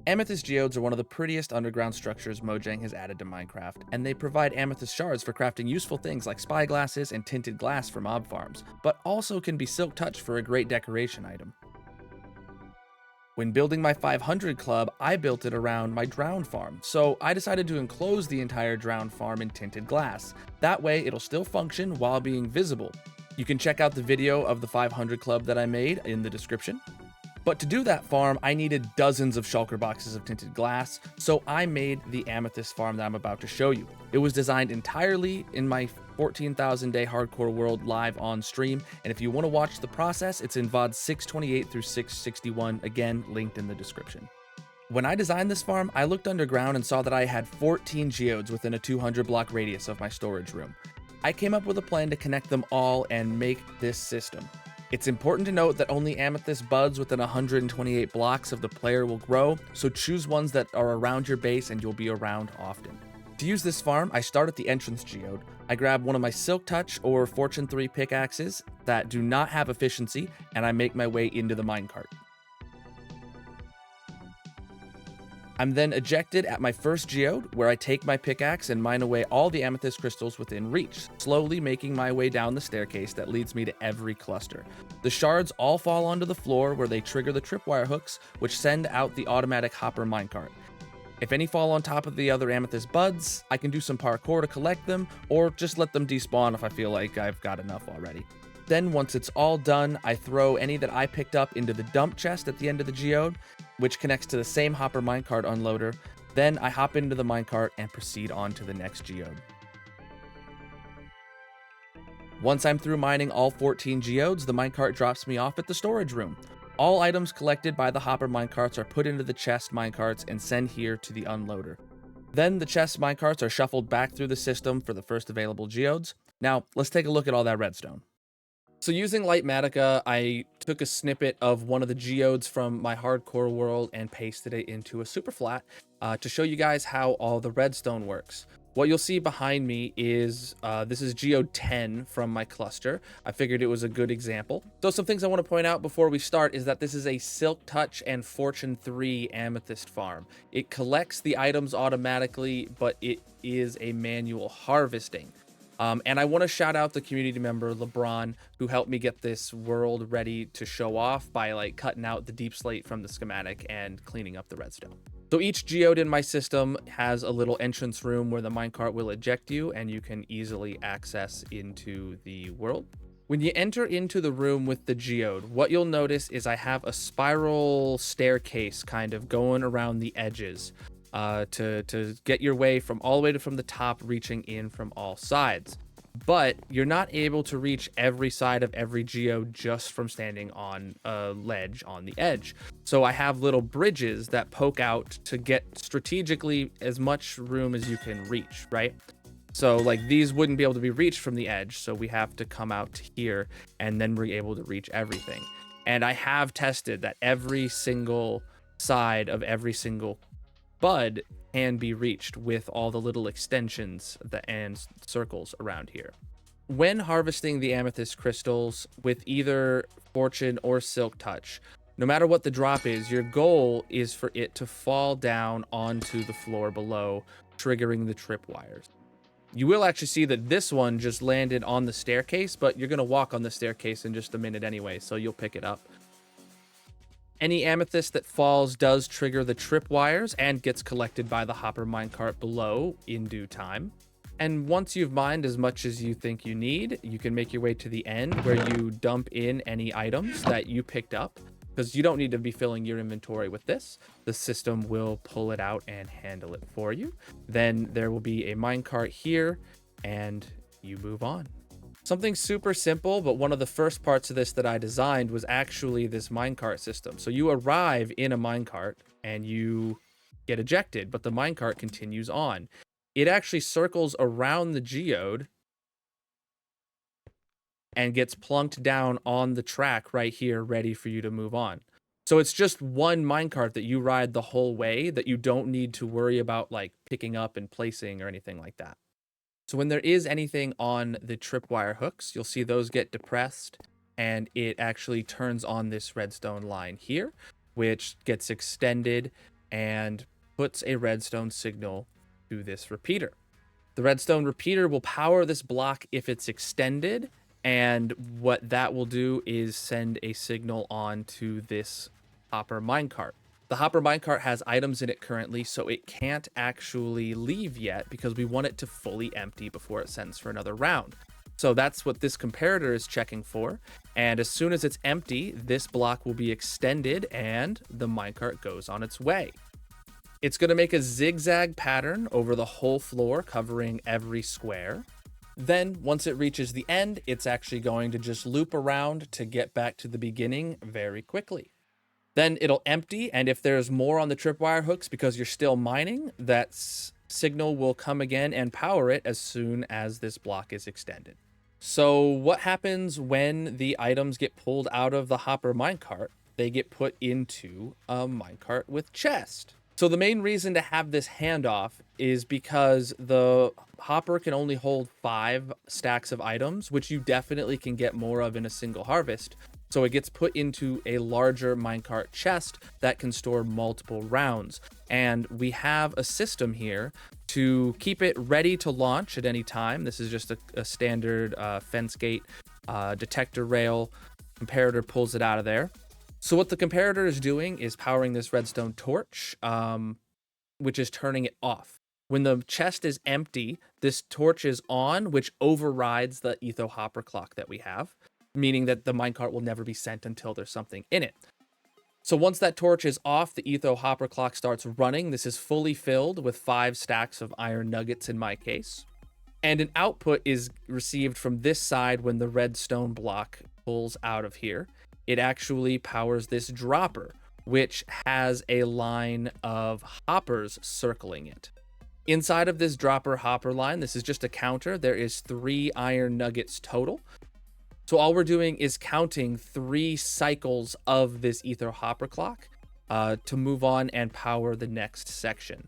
Amethyst geodes are one of the prettiest underground structures Mojang has added to Minecraft, and they provide amethyst shards for crafting useful things like spyglasses and tinted glass for mob farms, but also can be silk touch for a great decoration item. When building my 500 club, I built it around my drowned farm, so I decided to enclose the entire drowned farm in tinted glass. That way, it'll still function while being visible. You can check out the video of the 500 club that I made in the description. But to do that farm, I needed dozens of shulker boxes of tinted glass, so I made the Amethyst farm that I'm about to show you. It was designed entirely in my 14,000 day hardcore world live on stream, and if you want to watch the process, it's in VOD 628 through 661, again, linked in the description. When I designed this farm, I looked underground and saw that I had 14 geodes within a 200 block radius of my storage room. I came up with a plan to connect them all and make this system. It's important to note that only amethyst buds within 128 blocks of the player will grow, so choose ones that are around your base and you'll be around often. To use this farm, I start at the entrance geode. I grab one of my Silk Touch or Fortune 3 pickaxes that do not have efficiency, and I make my way into the minecart. I'm then ejected at my first geode, where I take my pickaxe and mine away all the amethyst crystals within reach, slowly making my way down the staircase that leads me to every cluster. The shards all fall onto the floor where they trigger the tripwire hooks, which send out the automatic hopper minecart. If any fall on top of the other amethyst buds, I can do some parkour to collect them, or just let them despawn if I feel like I've got enough already. Then once it's all done, I throw any that I picked up into the dump chest at the end of the geode, which connects to the same hopper minecart unloader. Then I hop into the minecart and proceed on to the next geode. Once I'm through mining all 14 geodes, the minecart drops me off at the storage room. All items collected by the hopper minecarts are put into the chest minecarts and sent here to the unloader. Then the chest minecarts are shuffled back through the system for the first available geodes. Now, let's take a look at all that redstone. So using Lightmatica, I took a snippet of one of the geodes from my hardcore world and pasted it into a superflat to show you guys how all the redstone works. What you'll see behind me is, this is Geode 10 from my cluster. I figured it was a good example. So some things I want to point out before we start is that this is a Silk Touch and Fortune 3 Amethyst farm. It collects the items automatically, but it is a manual harvesting. And I want to shout out the community member, LeBron, who helped me get this world ready to show off by like cutting out the deep slate from the schematic and cleaning up the redstone. So each geode in my system has a little entrance room where the minecart will eject you and you can easily access into the world. When you enter into the room with the geode, what you'll notice is I have a spiral staircase kind of going around the edges. To get your way from all the way from the top, reaching in from all sides. But you're not able to reach every side of every geode just from standing on a ledge on the edge. So I have little bridges that poke out to get strategically as much room as you can reach, right? So like these wouldn't be able to be reached from the edge, so we have to come out to here and then we're able to reach everything. And I have tested that every single side of every single bud can be reached with all the little extensions and circles around here. When harvesting the amethyst crystals with either Fortune or Silk Touch, no matter what the drop is, your goal is for it to fall down onto the floor below, triggering the tripwires. You will actually see that this one just landed on the staircase, but you're going to walk on the staircase in just a minute anyway, so you'll pick it up. Any amethyst that falls does trigger the tripwires and gets collected by the hopper minecart below in due time. And once you've mined as much as you think you need, you can make your way to the end where you dump in any items that you picked up, because you don't need to be filling your inventory with this. The system will pull it out and handle it for you. Then there will be a minecart here and you move on. Something super simple, but one of the first parts of this that I designed was actually this minecart system. So you arrive in a minecart and you get ejected, but the minecart continues on. It actually circles around the geode and gets plunked down on the track right here, ready for you to move on. So it's just one minecart that you ride the whole way that you don't need to worry about like picking up and placing or anything like that. So when there is anything on the tripwire hooks, you'll see those get depressed and it actually turns on this redstone line here, which gets extended and puts a redstone signal to this repeater. The redstone repeater will power this block if it's extended, and what that will do is send a signal on to this hopper minecart. The hopper minecart has items in it currently, so it can't actually leave yet because we want it to fully empty before it sends for another round. So that's what this comparator is checking for. And as soon as it's empty, this block will be extended and the minecart goes on its way. It's going to make a zigzag pattern over the whole floor, covering every square. Then once it reaches the end, it's actually going to just loop around to get back to the beginning very quickly. Then it'll empty, and if there's more on the tripwire hooks because you're still mining, that signal will come again and power it as soon as this block is extended. So what happens when the items get pulled out of the hopper minecart? They get put into a minecart with chest. So the main reason to have this handoff is because the hopper can only hold 5 stacks of items, which you definitely can get more of in a single harvest. So it gets put into a larger minecart chest that can store multiple rounds. And we have a system here to keep it ready to launch at any time. This is just a standard fence gate detector rail. Comparator pulls it out of there. So what the comparator is doing is powering this redstone torch, which is turning it off. When the chest is empty, this torch is on, which overrides the etho hopper clock that we have, meaning that the minecart will never be sent until there's something in it. So once that torch is off, the etho hopper clock starts running. This is fully filled with 5 stacks of iron nuggets in my case. And an output is received from this side when the redstone block pulls out of here. It actually powers this dropper, which has a line of hoppers circling it. Inside of this dropper hopper line, this is just a counter. There is 3 iron nuggets total. So all we're doing is counting 3 cycles of this ether hopper clock to move on and power the next section.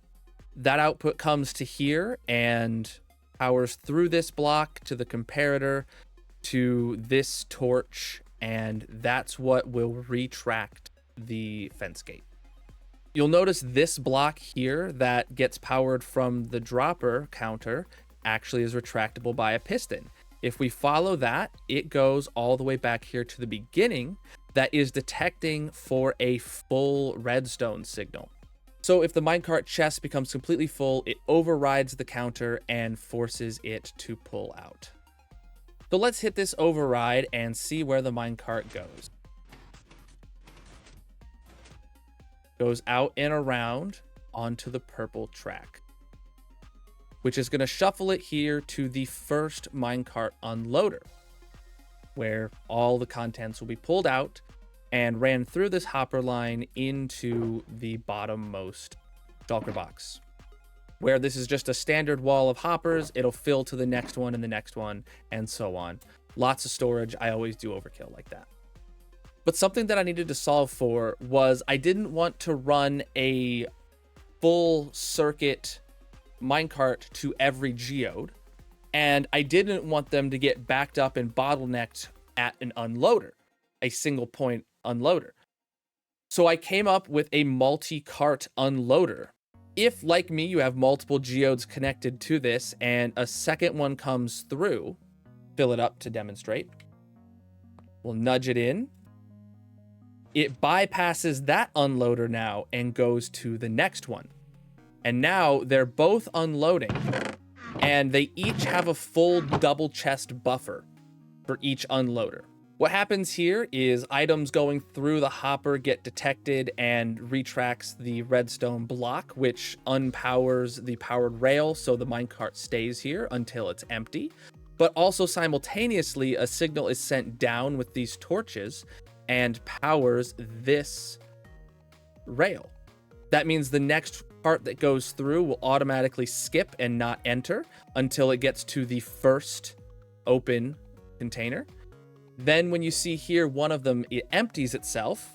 That output comes to here and powers through this block to the comparator to this torch, and that's what will retract the fence gate. You'll notice this block here that gets powered from the dropper counter actually is retractable by a piston. If we follow that, it goes all the way back here to the beginning that is detecting for a full redstone signal. So if the minecart chest becomes completely full, it overrides the counter and forces it to pull out. So let's hit this override and see where the minecart goes. Goes out and around onto the purple track, which is going to shuffle it here to the first minecart unloader, where all the contents will be pulled out and ran through this hopper line into the bottommost shulker box, where this is just a standard wall of hoppers. It'll fill to the next one and the next one and so on. Lots of storage. I always do overkill like that. But something that I needed to solve for was I didn't want to run a full circuit minecart to every geode, and I didn't want them to get backed up and bottlenecked at an unloader, a single point unloader. So I came up with a multi-cart unloader. If, like me, you have multiple geodes connected to this and a second one comes through, fill it up to demonstrate. We'll nudge it in. It bypasses that unloader now and goes to the next one. And now they're both unloading, and they each have a full double chest buffer for each unloader. What happens here is items going through the hopper get detected and retracts the redstone block, which unpowers the powered rail, so the minecart stays here until it's empty. But also simultaneously, a signal is sent down with these torches and powers this rail. That means the next part that goes through will automatically skip and not enter until it gets to the first open container. Then when you see here, one of them, it empties itself,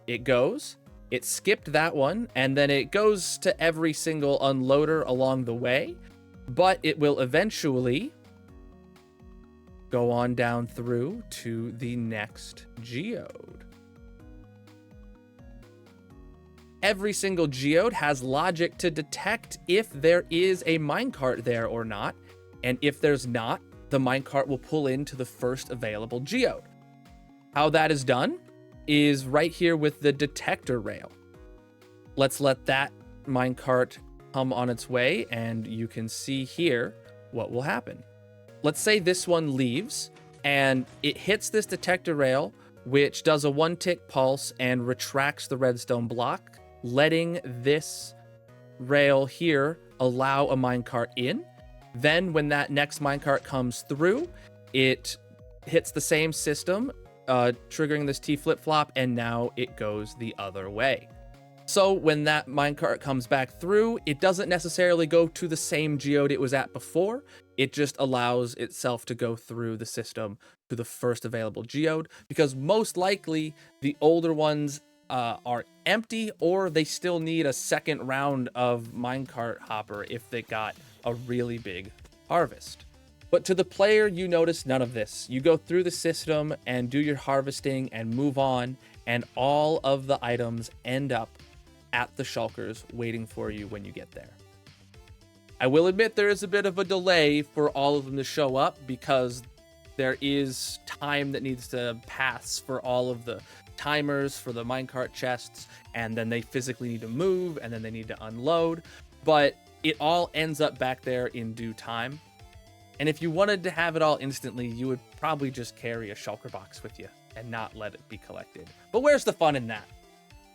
it goes, it skipped that one, and then it goes to every single unloader along the way, but it will eventually go on down through to the next geode. Every single geode has logic to detect if there is a minecart there or not, and if there's not, the minecart will pull into the first available geode. How that is done is right here with the detector rail. Let's let that minecart come on its way, and you can see here what will happen. Let's say this one leaves, and it hits this detector rail, which does a 1-tick pulse and retracts the redstone block, letting this rail here allow a minecart in. Then when that next minecart comes through, it hits the same system, triggering this T flip-flop, and now it goes the other way. So when that minecart comes back through, it doesn't necessarily go to the same geode it was at before. It just allows itself to go through the system to the first available geode, because most likely the older ones are empty, or they still need a second round of minecart hopper if they got a really big harvest. But to the player, you notice none of this. You go through the system and do your harvesting and move on, and all of the items end up at the shulkers waiting for you when you get there. I will admit there is a bit of a delay for all of them to show up, because there is time that needs to pass for all of the timers for the minecart chests, and then they physically need to move, and then they need to unload, but it all ends up back there in due time. And if you wanted to have it all instantly, you would probably just carry a shulker box with you and not let it be collected. But where's the fun in that?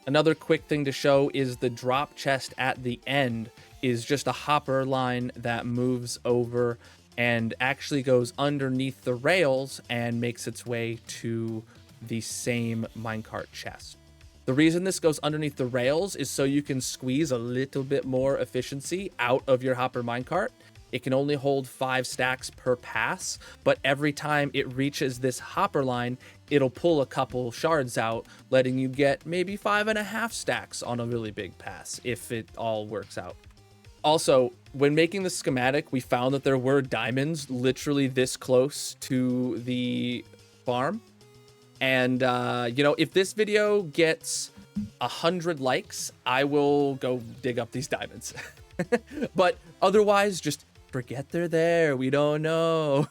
Another quick thing to show is the drop chest at the end is just a hopper line that moves over and actually goes underneath the rails and makes its way to the same minecart chest. The reason this goes underneath the rails is so you can squeeze a little bit more efficiency out of your hopper minecart. It can only hold 5 stacks per pass, but every time it reaches this hopper line, it'll pull a couple shards out, letting you get maybe 5.5 stacks on a really big pass if it all works out. Also, when making the schematic, we found that there were diamonds literally this close to the farm. And, if this video gets 100 likes, I will go dig up these diamonds. But otherwise, just forget they're there. We don't know.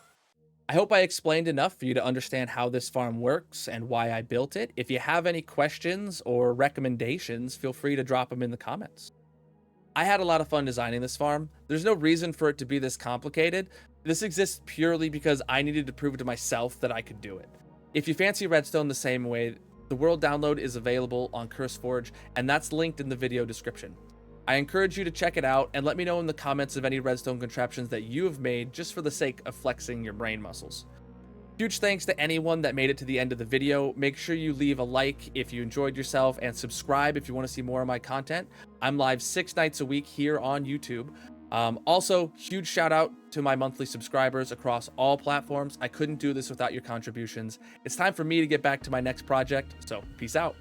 I hope I explained enough for you to understand how this farm works and why I built it. If you have any questions or recommendations, feel free to drop them in the comments. I had a lot of fun designing this farm. There's no reason for it to be this complicated. This exists purely because I needed to prove to myself that I could do it. If you fancy redstone the same way, the world download is available on CurseForge, and that's linked in the video description. I encourage you to check it out and let me know in the comments of any redstone contraptions that you have made just for the sake of flexing your brain muscles. Huge thanks to anyone that made it to the end of the video. Make sure you leave a like if you enjoyed yourself, and subscribe if you want to see more of my content. I'm live 6 nights a week here on YouTube. Also, huge shout out to my monthly subscribers across all platforms. I couldn't do this without your contributions. It's time for me to get back to my next project, so peace out.